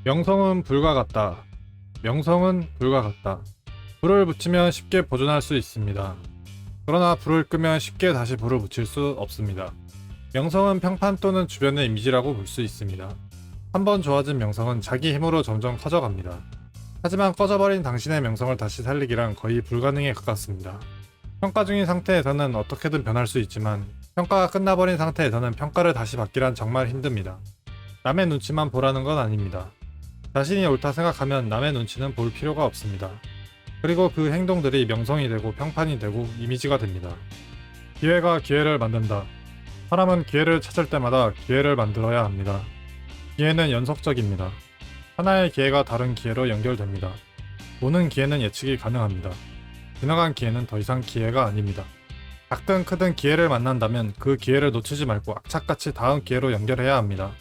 명성은 불과 같다. 명성은 불과 같다. 불을 붙이면 쉽게 보존할 수 있습니다. 그러나 불을 끄면 쉽게 다시 불을 붙일 수 없습니다. 명성은 평판 또는 주변의 이미지라고 볼 수 있습니다. 한번 좋아진 명성은 자기 힘으로 점점 커져갑니다. 하지만 꺼져버린 당신의 명성을 다시 살리기란 거의 불가능에 가깝습니다. 평가 중인 상태에서는 어떻게든 변할 수 있지만 평가가 끝나버린 상태에서는 평가를 다시 받기란 정말 힘듭니다. 남의 눈치만 보라는 건 아닙니다. 자신이 옳다 생각하면 남의 눈치는 볼 필요가 없습니다. 그리고 그 행동들이 명성이 되고 평판이 되고 이미지가 됩니다. 기회가 기회를 만든다. 사람은 기회를 찾을 때마다 기회를 만들어야 합니다. 기회는 연속적입니다. 하나의 기회가 다른 기회로 연결됩니다. 모든 기회는 예측이 가능합니다. 지나간 기회는 더 이상 기회가 아닙니다. 작든 크든 기회를 만난다면 그 기회를 놓치지 말고 악착같이 다음 기회로 연결해야 합니다.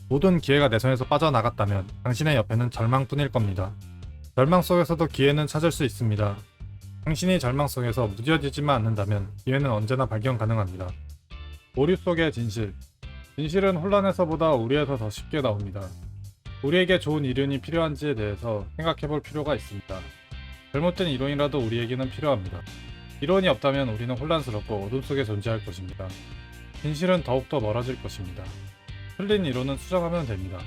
모든 기회가 내 손에서 빠져나갔다면 당신의 옆에는 절망뿐일 겁니다. 절망 속에서도 기회는 찾을 수 있습니다. 당신이 절망 속에서 무뎌지지만 않는다면 기회는 언제나 발견 가능합니다. 오류 속의 진실. 진실은 혼란에서보다 오류에서 더 쉽게 나옵니다. 우리에게 좋은 이론이 필요한지에 대해서 생각해볼 필요가 있습니다. 잘못된 이론이라도 우리에게는 필요합니다. 이론이 없다면 우리는 혼란스럽고 어둠 속에 존재할 것입니다. 진실은 더욱더 멀어질 것입니다. 틀린 이론은 수정하면 됩니다.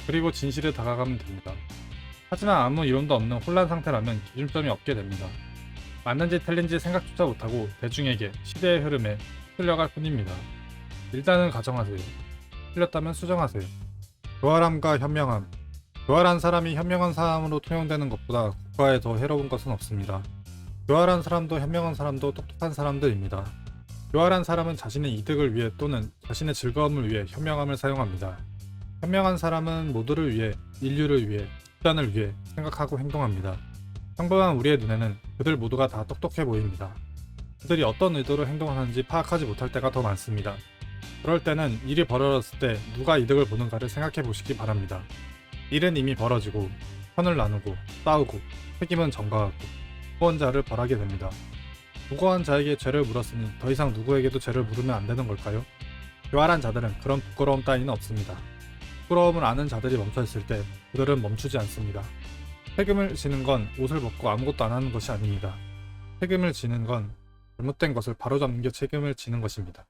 그리고 진실에 다가가면 됩니다. 하지만 아무 이론도 없는 혼란 상태라면 기준점이 없게 됩니다. 맞는지 틀린지 생각조차 못하고 대중에게, 시대의 흐름에 흘려갈 뿐입니다. 일단은 가정하세요. 틀렸다면 수정하세요. 교활함과 현명함. 교활한 사람이 현명한 사람으로 통용되는 것보다 국가에 더 해로운 것은 없습니다. 교활한 사람도 현명한 사람도 똑똑한 사람들입니다. 교활한 사람은 자신의 이득을 위해 또는 자신의 즐거움을 위해 현명함을 사용합니다. 현명한 사람은 모두를 위해, 인류를 위해, 집단을 위해 생각하고 행동합니다. 평범한 우리의 눈에는 그들 모두가 다 똑똑해 보입니다. 그들이 어떤 의도로 행동하는지 파악하지 못할 때가 더 많습니다. 그럴 때는 일이 벌어졌을 때 누가 이득을 보는가를 생각해 보시기 바랍니다. 일은 이미 벌어지고 편을 나누고 싸우고 책임은 전가하고 무고한 자를 벌하게 됩니다. 무고한 자에게 죄를 물었으니 더 이상 누구에게도 죄를 물으면 안 되는 걸까요? 교활한 자들은 그런 부끄러움 따위는 없습니다. 부끄러움을 아는 자들이 멈춰있을 때 그들은 멈추지 않습니다. 책임을 지는 건 옷을 벗고 아무것도 안 하는 것이 아닙니다. 책임을 지는 건 잘못된 것을 바로잡는 게 책임을 지는 것입니다.